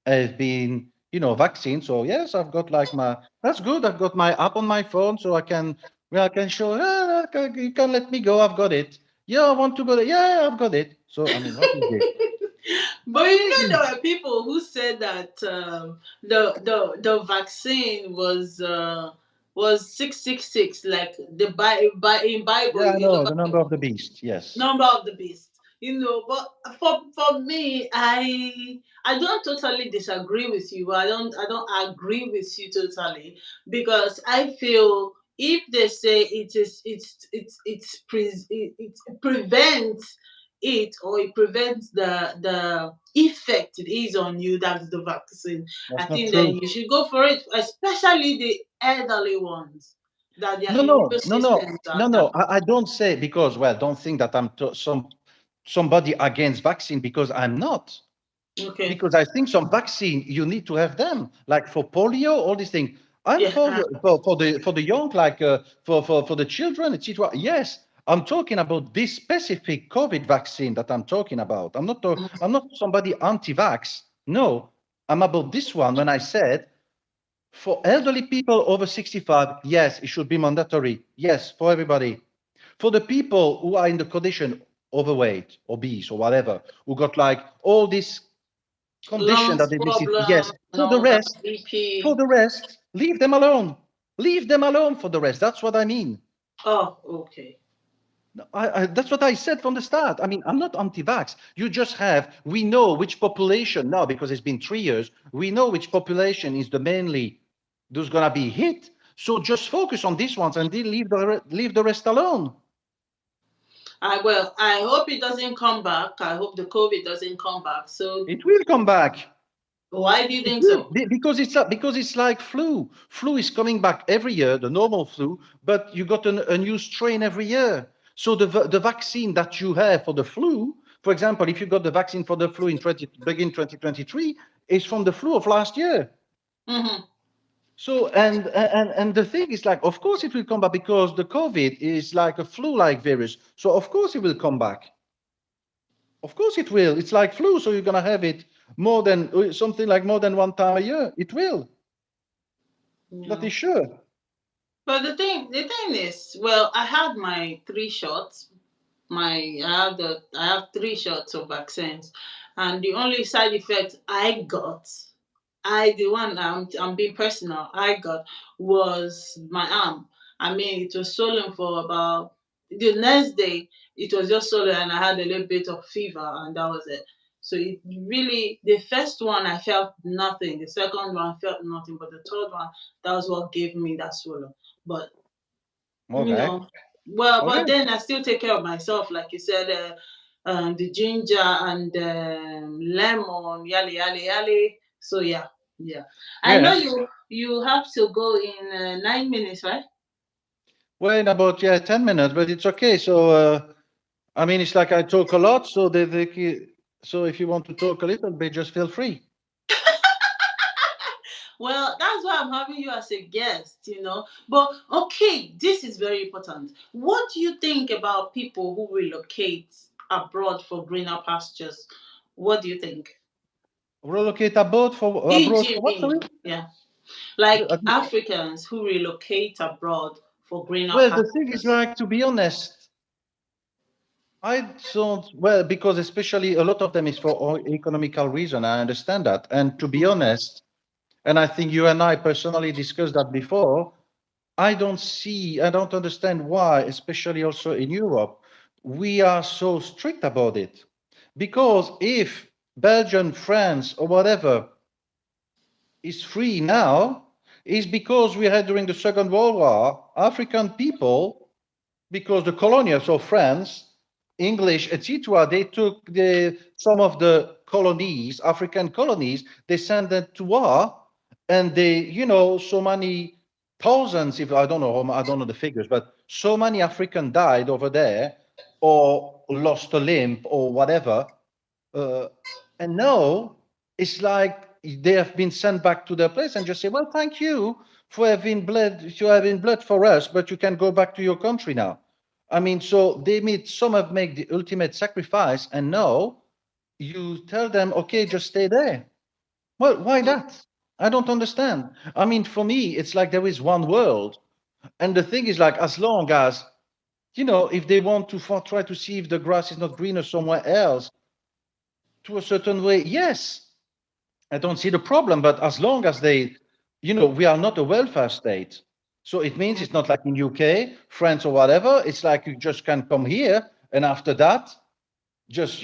I've been, vaccine. So yes, I've got like my. That's good. I've got my app on my phone, so I can show. You can let me go. I've got it. Yeah, I want to go there. Yeah, I've got it. So I mean, what is this? But there were people who said that the vaccine was 666, like the in Bible, Yeah, I know the number of the beast. Yes. number of the beast. But for me, I don't totally disagree with you. I don't agree with you totally, because I feel if they say it prevents it, or it prevents the effect it is on you, that's the vaccine. I That's not think then true. you should go for it, especially the elderly ones, that their No, immune no, no, no, systems no, are no. down. I don't say because, well, don't think that I'm somebody against vaccine because I'm not. Okay. Because I think some vaccine you need to have them, like for polio, all these things. I'm Yeah. for the young, like for the children, etc. Yes, I'm talking about this specific COVID vaccine that I'm talking about. I'm not somebody anti-vax. No, I'm about this one. When I said for elderly people over 65, yes, it should be mandatory. Yes, for everybody. For the people who are in the condition overweight, obese, or whatever, who got like all these condition that Lungs they visit. problem Yes. and all that, BP. For the rest, leave them alone. Leave them alone for the rest. That's what I mean. Oh, okay. That's what I said from the start. I mean, I'm not anti-vax. We know which population now, because it's been 3 years, we know which population is the mainly who's going to be hit. So just focus on these ones and then leave the rest alone. I hope it doesn't come back. I hope the COVID doesn't come back. So It will come back. why do you It think will, so? because it's like flu. Flu is coming back every year, the normal flu, but you got a new strain every year. So the vaccine that you have for the flu, for example, if you got the vaccine for the flu in begin 2023, is from the flu of last year. Mm-hmm. So and the thing is like, of course it will come back because the COVID is like a flu-like virus. So of course it will come back. Of course it will. It's like flu, so you're gonna have it more than something like more than one time a year. It will. That Yeah. is sure. But the thing is, well, I had my 3 shots. I have 3 shots of vaccines, and the only side effect I got, the one I'm being personal, I got was my arm. I mean, it was swollen for about the next day. It was just swollen, and I had a little bit of fever, and that was it. So it really, the first one I felt nothing. The second one felt nothing, but the third one, that was what gave me that swollen. But you Okay. know, well, Okay. but then I still take care of myself, like you said. The ginger and lemon, yali yali yali. So yeah, yeah. I know Yes. you have to go in 9 minutes, right? Well, in about 10 minutes, but it's okay. So I mean, it's like I talk a lot, so so if you want to talk a little bit, just feel free. Well, that's why I'm having you as a guest. But okay, this is very important. What do you think about people who relocate abroad for greener pastures? What do you think? Relocate abroad for what? Sorry. EGB, yeah, like Africans who relocate abroad for greener Well, the thing is, pastures. like, to be honest, I don't, well, because especially a lot of them is for economical reason. I understand that. And to be honest, and I think you and I personally discussed that before, I don't understand why, especially also in Europe, we are so strict about it. Because if Belgium, France, or whatever is free now, is because we had during the Second World War African people, because the colonials of France, English, etc., they took some of the colonies, African colonies, they sent them to war, and they, so many thousands, if I don't know, I don't know the figures, but so many African died over there, or lost a limb, or whatever. Uh, and now it's like they have been sent back to their place and just say, well, thank you for having blood for us, but you can go back to your country now. I mean, so some have made the ultimate sacrifice, and now you tell them, okay, just stay there. Well, why that? I don't understand. I mean, for me, it's like there is one world. And the thing is, like, as long as, if they want to try to see if the grass is not greener somewhere else to a certain way, yes, I don't see the problem. But as long as we are not a welfare state. So it means it's not like in UK, France, or whatever. It's like you just can come here, and after that, just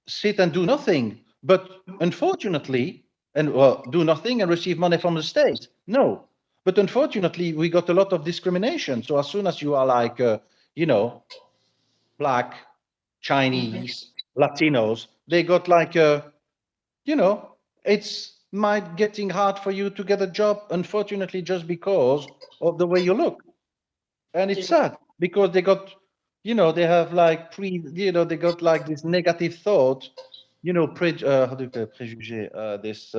sit and do nothing. But unfortunately, and well, do nothing and receive money from the state. No, but unfortunately, we got a lot of discrimination. So as soon as you are like, you know, black, Chinese, Latinos, they got like, you know, it's might getting hard for you to get a job. Unfortunately, just because of the way you look, and it's sad because they got, they have like they got like this negative thought, how do you call it, préjugé? This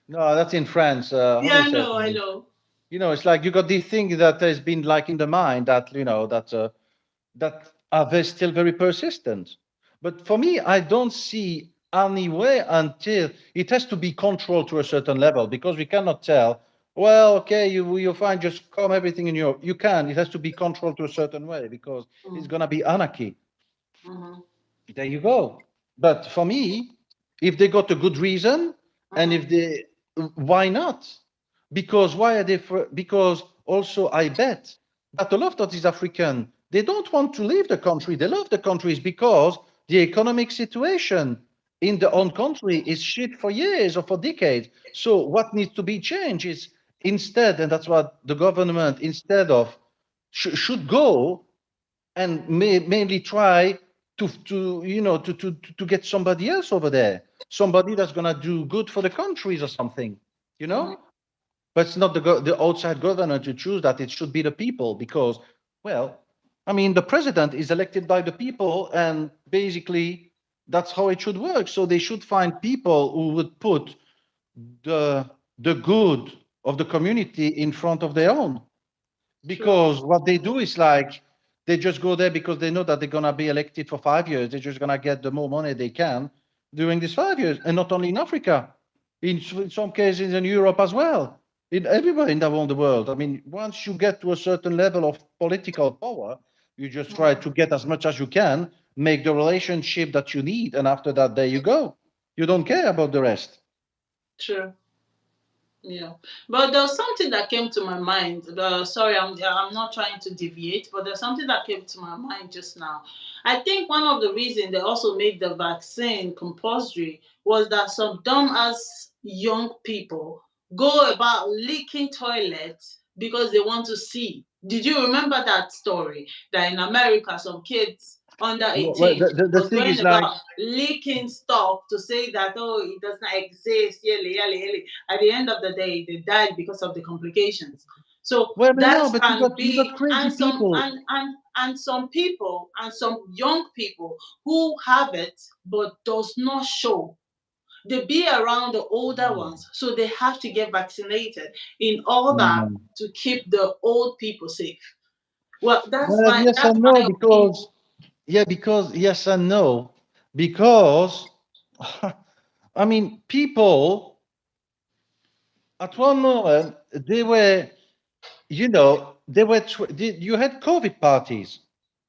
no, that's in France. How do Yeah, you I say it? know, I know. It's like you got this thing that has been like in the mind that that are still very persistent. But for me, I don't see any way until it has to be controlled to a certain level because we cannot tell. Well, okay, you find just calm everything in your. You can. It has to be controlled to a certain way because it's gonna be anarchy. Mm-hmm. There you go. But for me, if they got a good reason, and Mm-hmm. if they, why not? Because why are they? Because also I bet that a lot of these African they don't want to leave the country. They love the countries because the economic situation in their own country is shit for years or for decades. So what needs to be changed is instead, and that's what the government instead of should go and mainly try to get somebody else over there, somebody that's gonna do good for the countries or something, you Mm-hmm. know. But it's not the outside government to choose that. It should be the people because, well, I mean, the president is elected by the people, and basically that's how it should work. So they should find people who would put the the good of the community in front of their own, True. because what they do is like they just go there because they know that they're gonna be elected for 5 years. They're just gonna get the more money they can during these 5 years, and not only in Africa, in some cases in Europe as well, in everywhere in around the world. I mean, once you get to a certain level of political power, you just try Mm-hmm. to get as much as you can, make the relationship that you need, and after that, there you go. You don't care about the rest. True. Yeah, but there was something that came to my mind. Sorry, I'm not trying to deviate, but there's something that came to my mind just now. I think one of the reasons they also made the vaccine compulsory was that some dumbass young people go about leaking toilets because they want to see. Did you remember that story? That in America, some kids under Well, 18 the was thing going is like, about leaking stuff to say that, oh, it does not exist. Yele, yele, yele. At the end of the day, they died because of the complications. So well, I that know, but can you got be, crazy and some people. and some people and some young people who have it but does not show. They be around the older ones, so they have to get vaccinated in order No. to keep the old people safe. Well, Well, yes that's and no, my opinion. because yes and no, because I mean, people at one moment they were, you had COVID parties.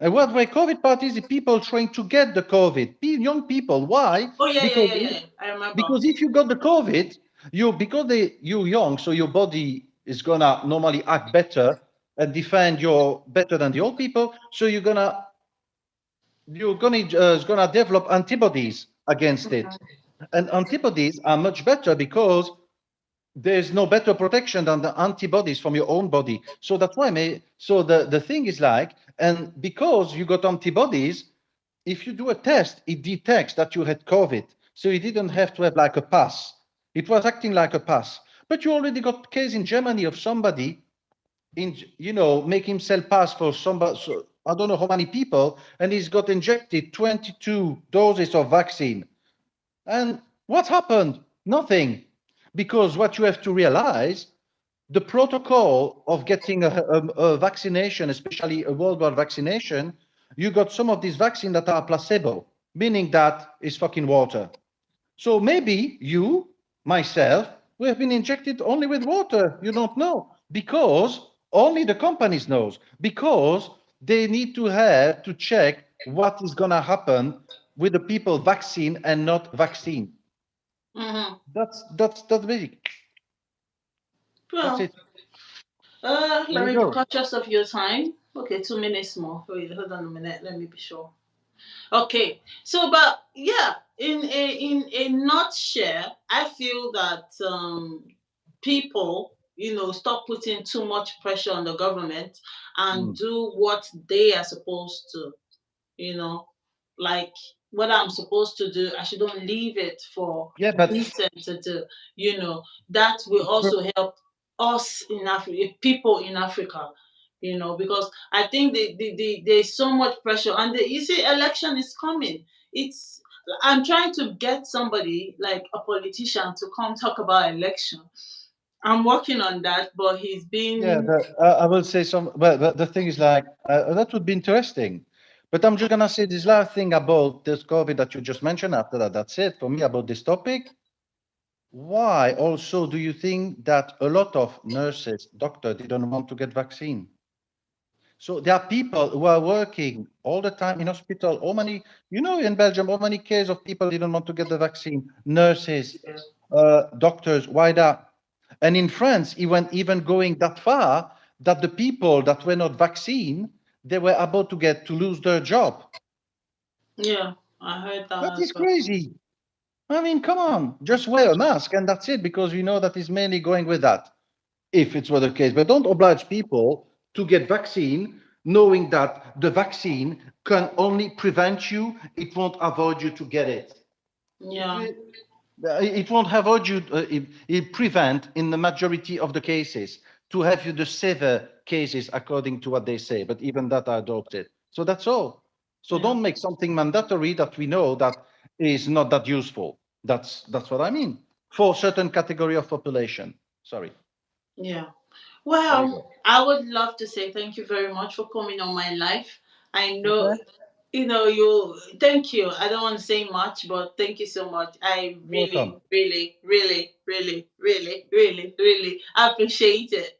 And what were COVID parties? The people trying to get the COVID. Young people. Why? Oh yeah, yeah, Because yeah, yeah. I remember. because if you got the COVID, you young, so your body is gonna normally act better and defend your better than the old people. So you're gonna is gonna develop antibodies against it, and antibodies are much better because there's no better protection than the antibodies from your own body. So that's why so the thing is like, and because you got antibodies, if you do a test, it detects that you had COVID. So you didn't have to have like a pass. It was acting like a pass. But you already got case in Germany of somebody make himself pass for somebody. So I don't know how many people, and he's got injected 22 doses of vaccine. And what happened? Nothing. Because what you have to realize, the protocol of getting a vaccination, especially a worldwide vaccination, you got some of these vaccines that are placebo, meaning that it's fucking water. So maybe you, myself, we have been injected only with water. You don't know because only the companies knows because they need to have to check what is gonna happen with the people vaccine and not vaccine. Mm-hmm. That's basic. That's Well, it. There let you me be go. conscious of your time. Okay, 2 minutes more. Wait, hold on a minute. Let me be sure. Okay, so but yeah, in a nutshell, I feel that people, stop putting too much pressure on the government and Mm. do what they are supposed to. You know, like what I'm supposed to do, I shouldn't leave it for Yeah, but decent to do. That will also help us in Africa, people in Africa. Because I think there's so much pressure, and you see, election is coming. It's I'm trying to get somebody like a politician to come talk about election. I'm working on that, but he's yeah, been I will say some. But the thing is, like, that would be interesting. But I'm just gonna say this last thing about this COVID that you just mentioned. After that, that's it for me about this topic. Why also do you think that a lot of nurses, doctors didn't want to get vaccine? So there are people who are working all the time in hospital. How many, in Belgium, how many cases of people didn't want to get the vaccine? Nurses, doctors, why that? And in France, it went even going that far that the people that were not vaccinated, they were about to lose their job. yeah, I heard that That as is well. crazy. I mean, come on, just wear a mask and that's it, because we know that is mainly going with that, if it's were the case. But don't oblige people to get vaccine, knowing that the vaccine can only prevent you, it won't avoid you to get it. Yeah, It won't avoid you, it prevent in the majority of the cases to have you the severe cases according to what they say, but even that are adopted. So that's all. So yeah. don't make something mandatory that we know that is not that useful. That's what I mean. For certain category of population. Sorry. Yeah. There you Well, go. I would love to say thank you very much for coming on my life. I know, Okay. thank you. I don't want to say much, but thank you so much. I You're really, welcome. really, really, really, really, really, really appreciate it.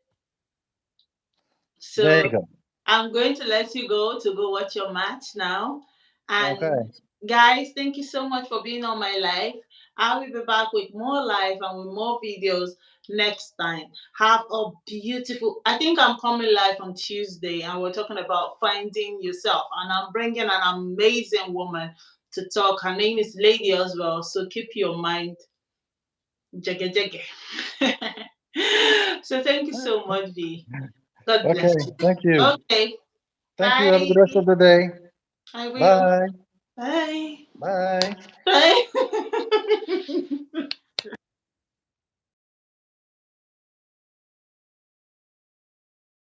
There you So go. I'm going to let you go to go watch your match now. And Okay. guys, thank you so much for being on my live. I will be back with more live and with more videos next time. Have a beautiful. I think I'm coming live on Tuesday, and we're talking about finding yourself. And I'm bringing an amazing woman to talk. Her name is Lady as well. So keep your mind jagge jagge. So thank you so much, V. God Okay. bless you. Thank you. Okay. Thank you. Have a Bye. good rest of the day. I will. Bye. Bye. Bye. Bye.